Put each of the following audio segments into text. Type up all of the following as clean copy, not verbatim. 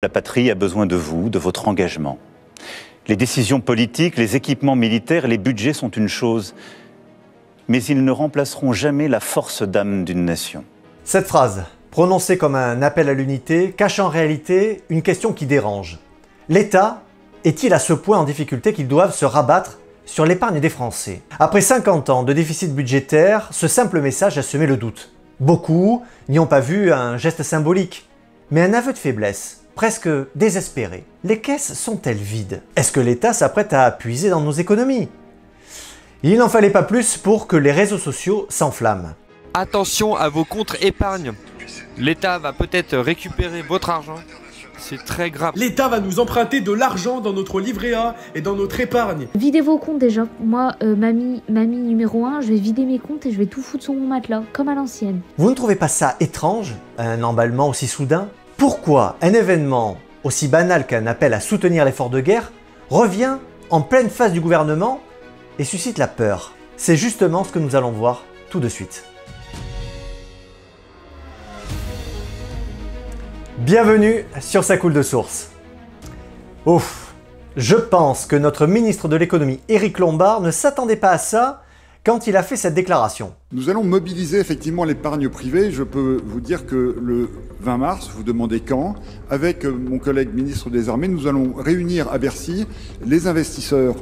La patrie a besoin de vous, de votre engagement. Les décisions politiques, les équipements militaires, les budgets sont une chose, mais ils ne remplaceront jamais la force d'âme d'une nation. Cette phrase, prononcée comme un appel à l'unité, cache en réalité une question qui dérange. L'État est-il à ce point en difficulté qu'ils doivent se rabattre sur l'épargne des Français? Après 50 ans de déficit budgétaire, ce simple message a semé le doute. Beaucoup n'y ont pas vu un geste symbolique, mais un aveu de faiblesse, presque désespéré. Les caisses sont-elles vides? Est-ce que l'État s'apprête à puiser dans nos économies? Il n'en fallait pas plus pour que les réseaux sociaux s'enflamment. Attention à vos comptes épargne. L'État va peut-être récupérer votre argent. C'est très grave. L'État va nous emprunter de l'argent dans notre livret A et dans notre épargne. Videz vos comptes déjà. Moi, mamie numéro 1, je vais vider mes comptes et je vais tout foutre sur mon matelas, comme à l'ancienne. Vous ne trouvez pas ça étrange, un emballement aussi soudain? Pourquoi un événement aussi banal qu'un appel à soutenir l'effort de guerre revient en pleine face du gouvernement et suscite la peur? C'est justement ce que nous allons voir tout de suite. Bienvenue sur Ça coule de source. Ouf, je pense que notre ministre de l'économie, Éric Lombard, ne s'attendait pas à ça quand il a fait cette déclaration. Nous allons mobiliser effectivement l'épargne privée. Je peux vous dire que le 20 mars, vous demandez quand, avec mon collègue ministre des Armées, nous allons réunir à Bercy les investisseurs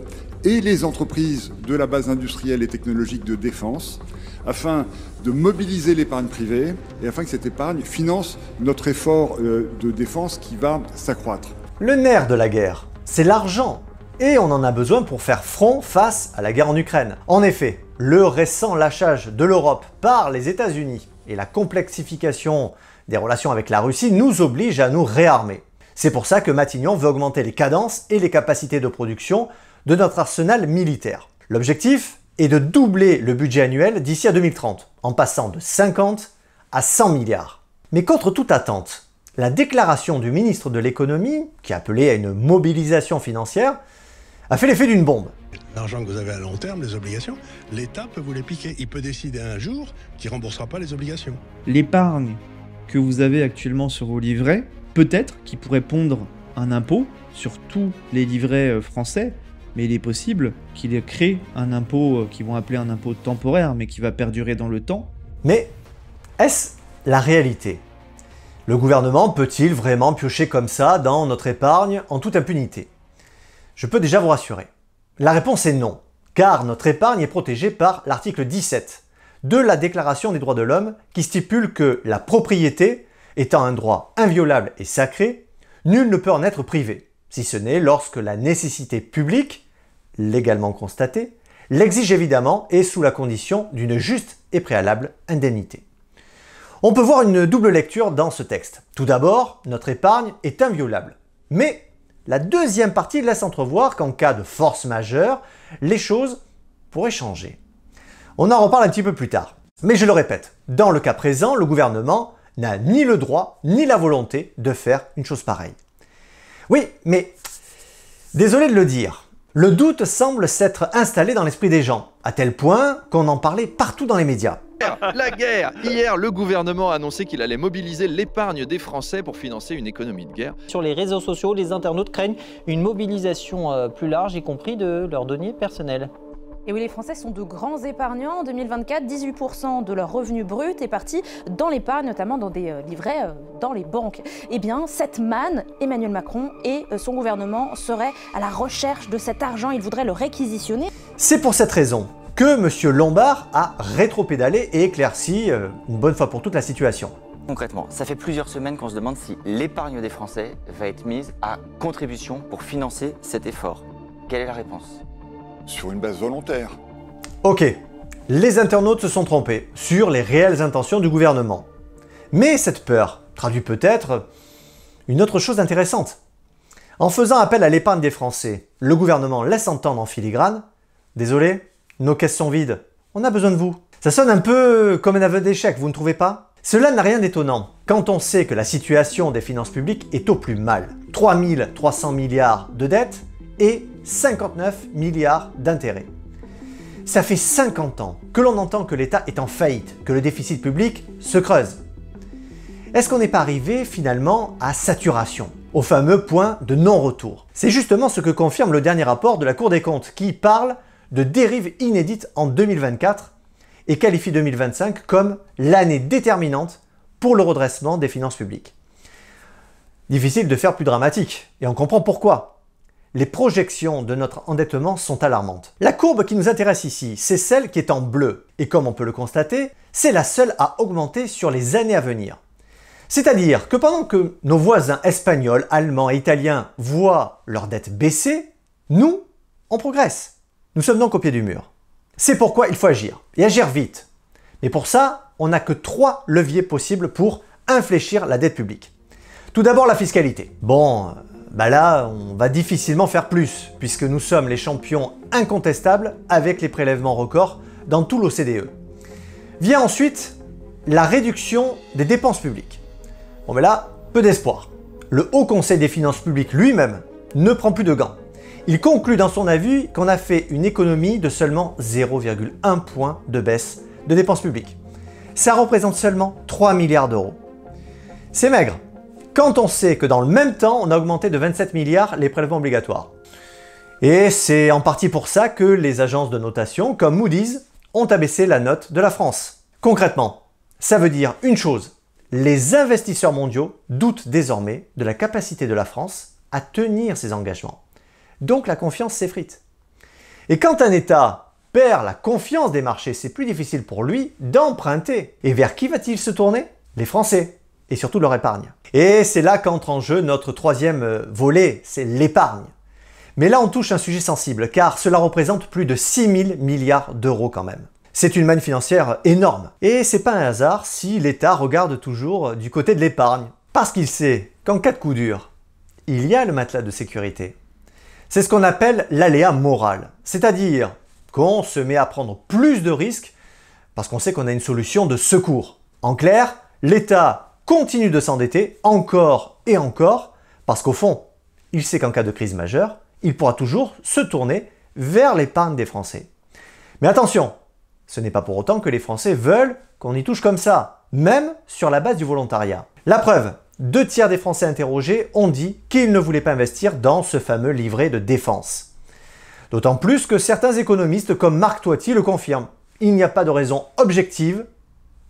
et les entreprises de la base industrielle et technologique de défense afin de mobiliser l'épargne privée et afin que cette épargne finance notre effort de défense qui va s'accroître. Le nerf de la guerre, c'est l'argent. Et on en a besoin pour faire front face à la guerre en Ukraine. En effet, le récent lâchage de l'Europe par les États-Unis et la complexification des relations avec la Russie nous obligent à nous réarmer. C'est pour ça que Matignon veut augmenter les cadences et les capacités de production de notre arsenal militaire. L'objectif est de doubler le budget annuel d'ici à 2030, en passant de 50 à 100 milliards. Mais contre toute attente, la déclaration du ministre de l'économie, qui appelait à une mobilisation financière, a fait l'effet d'une bombe. L'argent que vous avez à long terme, les obligations, l'État peut vous les piquer. Il peut décider un jour qu'il ne remboursera pas les obligations. L'épargne que vous avez actuellement sur vos livrets, peut-être qu'il pourrait pondre un impôt sur tous les livrets français, mais il est possible qu'il crée un impôt qu'ils vont appeler un impôt temporaire, mais qui va perdurer dans le temps. Mais est-ce la réalité? Le gouvernement peut-il vraiment piocher comme ça dans notre épargne en toute impunité? Je peux déjà vous rassurer. La réponse est non, car notre épargne est protégée par l'article 17 de la Déclaration des droits de l'homme qui stipule que la propriété étant un droit inviolable et sacré, nul ne peut en être privé, si ce n'est lorsque la nécessité publique, légalement constatée, l'exige évidemment et sous la condition d'une juste et préalable indemnité. On peut voir une double lecture dans ce texte. Tout d'abord, notre épargne est inviolable. Mais la deuxième partie laisse entrevoir qu'en cas de force majeure, les choses pourraient changer. On en reparle un petit peu plus tard. Mais je le répète, dans le cas présent, le gouvernement n'a ni le droit ni la volonté de faire une chose pareille. Oui, mais désolé de le dire, le doute semble s'être installé dans l'esprit des gens, à tel point qu'on en parlait partout dans les médias. La guerre. Hier, le gouvernement a annoncé qu'il allait mobiliser l'épargne des Français pour financer une économie de guerre. Sur les réseaux sociaux, les internautes craignent une mobilisation plus large, y compris de leurs données personnelles. Et oui, les Français sont de grands épargnants. En 2024, 18% de leur revenu brut est parti dans l'épargne, notamment dans des livrets dans les banques. Eh bien, cette manne, Emmanuel Macron et son gouvernement seraient à la recherche de cet argent. Ils voudraient le réquisitionner. C'est pour cette raison que M. Lombard a rétropédalé et éclairci une bonne fois pour toutes la situation. Concrètement, ça fait plusieurs semaines qu'on se demande si l'épargne des Français va être mise à contribution pour financer cet effort. Quelle est la réponse? Sur une base volontaire. Ok, les internautes se sont trompés sur les réelles intentions du gouvernement. Mais cette peur traduit peut-être une autre chose intéressante. En faisant appel à l'épargne des Français, le gouvernement laisse entendre en filigrane « Désolé, nos caisses sont vides, on a besoin de vous ». Ça sonne un peu comme un aveu d'échec, vous ne trouvez pas? Cela n'a rien d'étonnant quand on sait que la situation des finances publiques est au plus mal. 3300 milliards de dettes et 59 milliards d'intérêts. Ça fait 50 ans que l'on entend que l'État est en faillite, que le déficit public se creuse. Est-ce qu'on n'est pas arrivé finalement à saturation? au fameux point de non-retour. C'est justement ce que confirme le dernier rapport de la Cour des comptes qui parle de dérives inédites en 2024 et qualifie 2025 comme l'année déterminante pour le redressement des finances publiques. Difficile de faire plus dramatique, et on comprend pourquoi. Les projections de notre endettement sont alarmantes. La courbe qui nous intéresse ici, c'est celle qui est en bleu, et comme on peut le constater, c'est la seule à augmenter sur les années à venir. C'est-à-dire que pendant que nos voisins espagnols, allemands et italiens voient leur dette baisser, nous, on progresse. Nous sommes donc au pied du mur. C'est pourquoi il faut agir, et agir vite. Mais pour ça, on n'a que 3 leviers possibles pour infléchir la dette publique. Tout d'abord, la fiscalité. Bon, là, on va difficilement faire plus, puisque nous sommes les champions incontestables avec les prélèvements records dans tout l'OCDE. Vient ensuite la réduction des dépenses publiques. Bon, mais là, peu d'espoir. Le Haut Conseil des finances publiques lui-même ne prend plus de gants. Il conclut dans son avis qu'on a fait une économie de seulement 0,1 point de baisse de dépenses publiques. Ça représente seulement 3 milliards d'euros. C'est maigre, quand on sait que dans le même temps, on a augmenté de 27 milliards les prélèvements obligatoires. Et c'est en partie pour ça que les agences de notation, comme Moody's, ont abaissé la note de la France. Concrètement, ça veut dire une chose. Les investisseurs mondiaux doutent désormais de la capacité de la France à tenir ses engagements. Donc la confiance s'effrite. Et quand un État perd la confiance des marchés, c'est plus difficile pour lui d'emprunter. Et vers qui va-t-il se tourner? Les Français, et surtout leur épargne. Et c'est là qu'entre en jeu notre 3e volet, c'est l'épargne. Mais là on touche un sujet sensible, car cela représente plus de 6 000 milliards d'euros quand même. C'est une manne financière énorme. Et c'est pas un hasard si l'État regarde toujours du côté de l'épargne. Parce qu'il sait qu'en cas de coup dur, il y a le matelas de sécurité. C'est ce qu'on appelle l'aléa moral. C'est-à-dire qu'on se met à prendre plus de risques parce qu'on sait qu'on a une solution de secours. En clair, l'État continue de s'endetter encore et encore parce qu'au fond, il sait qu'en cas de crise majeure, il pourra toujours se tourner vers l'épargne des Français. Mais attention! Ce n'est pas pour autant que les Français veulent qu'on y touche comme ça, même sur la base du volontariat. La preuve, 2 tiers des Français interrogés ont dit qu'ils ne voulaient pas investir dans ce fameux livret de défense. D'autant plus que certains économistes comme Marc Toiti le confirment. Il n'y a pas de raison objective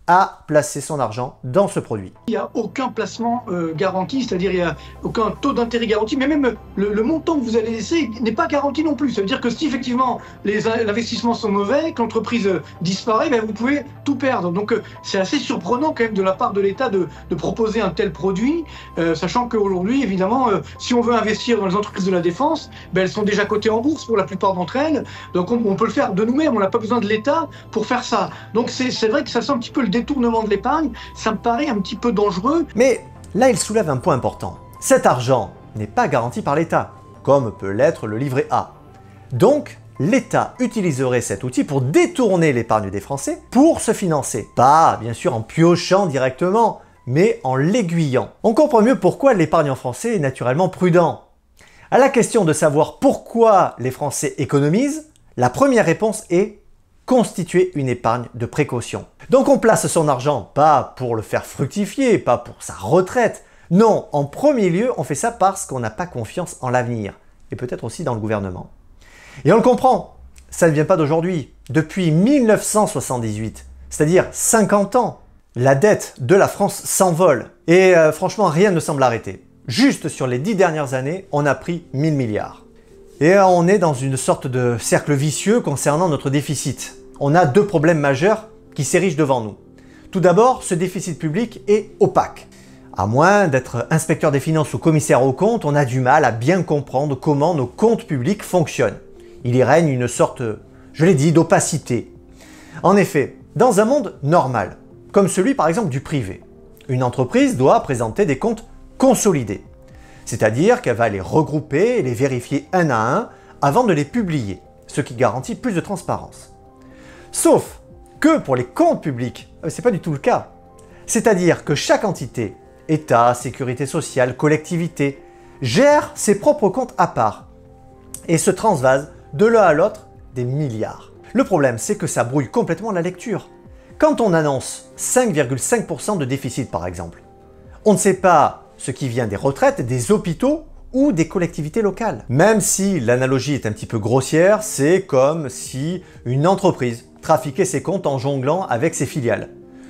à placer son argent dans ce produit. Il n'y a aucun placement garanti, c'est-à-dire il n'y a aucun taux d'intérêt garanti, mais même le montant que vous allez laisser n'est pas garanti non plus. Ça veut dire que si effectivement les investissements sont mauvais, que l'entreprise disparaît, vous pouvez tout perdre. Donc c'est assez surprenant quand même de la part de l'État de proposer un tel produit, sachant qu'aujourd'hui, évidemment, si on veut investir dans les entreprises de la défense, elles sont déjà cotées en bourse pour la plupart d'entre elles, donc on peut le faire de nous-mêmes, on n'a pas besoin de l'État pour faire ça. Donc c'est vrai que ça sent un petit peu le détournement de l'épargne, ça me paraît un petit peu dangereux. Mais là, il soulève un point important. Cet argent n'est pas garanti par l'État, comme peut l'être le livret A. Donc, l'État utiliserait cet outil pour détourner l'épargne des Français pour se financer. Pas, bien sûr, en piochant directement, mais en l'aiguillant. On comprend mieux pourquoi l'épargnant français est naturellement prudent. À la question de savoir pourquoi les Français économisent, la première réponse est constituer une épargne de précaution. Donc on place son argent pas pour le faire fructifier, pas pour sa retraite. Non, en premier lieu, on fait ça parce qu'on n'a pas confiance en l'avenir, et peut-être aussi dans le gouvernement. Et on le comprend, ça ne vient pas d'aujourd'hui. Depuis 1978, c'est-à-dire 50 ans, la dette de la France s'envole. Et franchement, rien ne semble arrêter. Juste sur les 10 dernières années, on a pris 1000 milliards. Et on est dans une sorte de cercle vicieux concernant notre déficit. On a 2 problèmes majeurs qui s'érigent devant nous. Tout d'abord, ce déficit public est opaque. À moins d'être inspecteur des finances ou commissaire aux comptes, on a du mal à bien comprendre comment nos comptes publics fonctionnent. Il y règne une sorte, je l'ai dit, d'opacité. En effet, dans un monde normal, comme celui par exemple du privé, une entreprise doit présenter des comptes consolidés. C'est-à-dire qu'elle va les regrouper et les vérifier un à un avant de les publier, ce qui garantit plus de transparence. Sauf que pour les comptes publics, c'est pas du tout le cas. C'est-à-dire que chaque entité, État, Sécurité sociale, collectivité, gère ses propres comptes à part et se transvase de l'un à l'autre des milliards. Le problème, c'est que ça brouille complètement la lecture. Quand on annonce 5,5% de déficit par exemple, on ne sait pas ce qui vient des retraites, des hôpitaux ou des collectivités locales. Même si l'analogie est un petit peu grossière, c'est comme si une entreprise trafiquait ses comptes en jonglant avec ses filiales.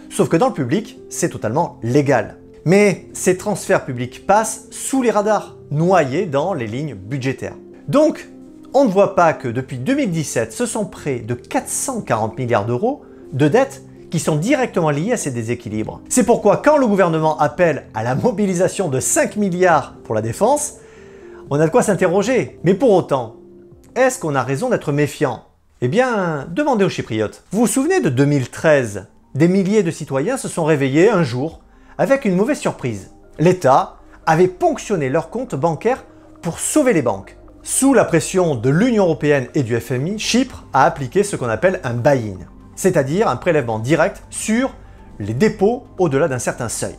Sauf que dans le public, c'est totalement légal. Mais ces transferts publics passent sous les radars, noyés dans les lignes budgétaires. Donc, on ne voit pas que depuis 2017, ce sont près de 440 milliards d'euros de dettes qui sont directement liées à ces déséquilibres. C'est pourquoi quand le gouvernement appelle à la mobilisation de 5 milliards pour la défense, on a de quoi s'interroger. Mais pour autant, est-ce qu'on a raison d'être méfiant? Eh bien, demandez aux Chypriotes. Vous vous souvenez de 2013? Des milliers de citoyens se sont réveillés un jour avec une mauvaise surprise. L'État avait ponctionné leurs comptes bancaires pour sauver les banques. Sous la pression de l'Union européenne et du FMI, Chypre a appliqué ce qu'on appelle un buy-in, c'est-à-dire un prélèvement direct sur les dépôts au-delà d'un certain seuil.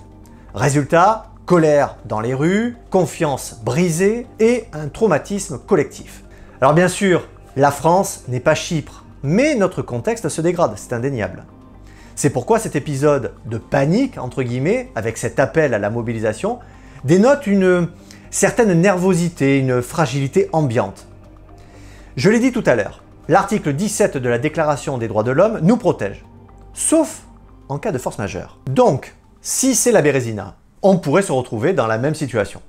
Résultat, colère dans les rues, confiance brisée et un traumatisme collectif. Alors bien sûr, la France n'est pas Chypre, mais notre contexte se dégrade, c'est indéniable. C'est pourquoi cet épisode de panique, entre guillemets, avec cet appel à la mobilisation, dénote une certaine nervosité, une fragilité ambiante. Je l'ai dit tout à l'heure, l'article 17 de la Déclaration des droits de l'homme nous protège, sauf en cas de force majeure. Donc, si c'est la Bérésina, on pourrait se retrouver dans la même situation.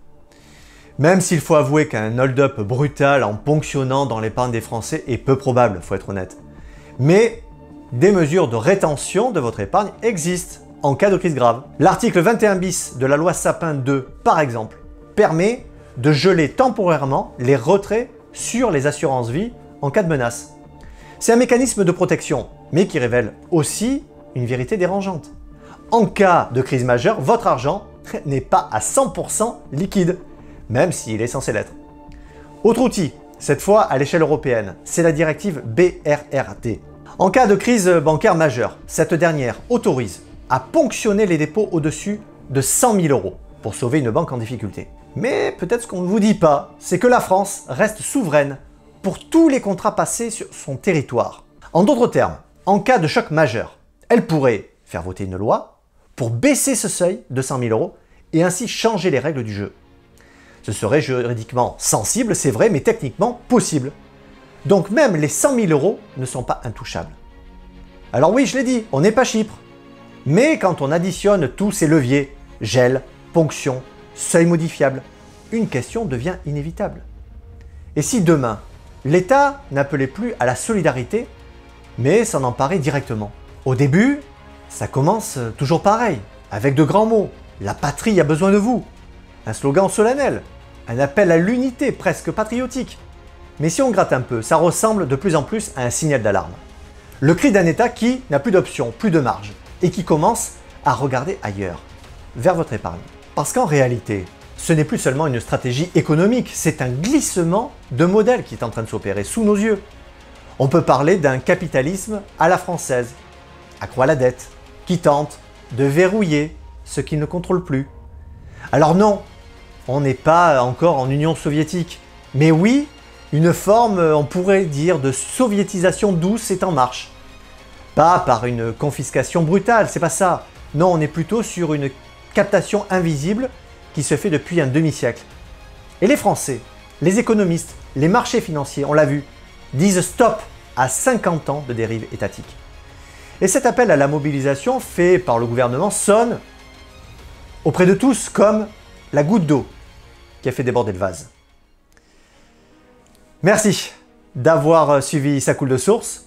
Même s'il faut avouer qu'un hold-up brutal en ponctionnant dans l'épargne des Français est peu probable, faut être honnête. Mais des mesures de rétention de votre épargne existent en cas de crise grave. L'article 21 bis de la loi Sapin 2, par exemple, permet de geler temporairement les retraits sur les assurances vie en cas de menace. C'est un mécanisme de protection, mais qui révèle aussi une vérité dérangeante. En cas de crise majeure, votre argent n'est pas à 100% liquide, même s'il est censé l'être. Autre outil, cette fois à l'échelle européenne, c'est la directive BRRD. En cas de crise bancaire majeure, cette dernière autorise à ponctionner les dépôts au-dessus de 100 000 € pour sauver une banque en difficulté. Mais peut-être ce qu'on ne vous dit pas, c'est que la France reste souveraine pour tous les contrats passés sur son territoire. En d'autres termes, en cas de choc majeur, elle pourrait faire voter une loi pour baisser ce seuil de 100 000 € et ainsi changer les règles du jeu. Ce serait juridiquement sensible, c'est vrai, mais techniquement possible. Donc même les 100 000 € ne sont pas intouchables. Alors oui, je l'ai dit, on n'est pas Chypre. Mais quand on additionne tous ces leviers, gel, ponction, seuil modifiable, une question devient inévitable. Et si demain, l'État n'appelait plus à la solidarité, mais s'en emparait directement? Au début, ça commence toujours pareil, avec de grands mots. La patrie a besoin de vous. Un slogan solennel, un appel à l'unité presque patriotique. Mais si on gratte un peu, ça ressemble de plus en plus à un signal d'alarme. Le cri d'un État qui n'a plus d'options, plus de marge, et qui commence à regarder ailleurs, vers votre épargne. Parce qu'en réalité, ce n'est plus seulement une stratégie économique, c'est un glissement de modèle qui est en train de s'opérer sous nos yeux. On peut parler d'un capitalisme à la française, accroît la dette, qui tente de verrouiller ce qu'il ne contrôle plus. Alors non, on n'est pas encore en Union soviétique, mais oui, une forme, on pourrait dire, de soviétisation douce est en marche. Pas par une confiscation brutale, c'est pas ça. Non, on est plutôt sur une captation invisible qui se fait depuis un demi-siècle. Et les Français, les économistes, les marchés financiers, on l'a vu, disent stop à 50 ans de dérive étatique. Et cet appel à la mobilisation fait par le gouvernement sonne auprès de tous comme la goutte d'eau qui a fait déborder le vase. Merci d'avoir suivi Ça coule de source.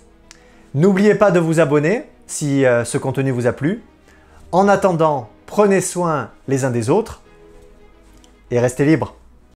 N'oubliez pas de vous abonner si ce contenu vous a plu. En attendant, prenez soin les uns des autres et restez libres.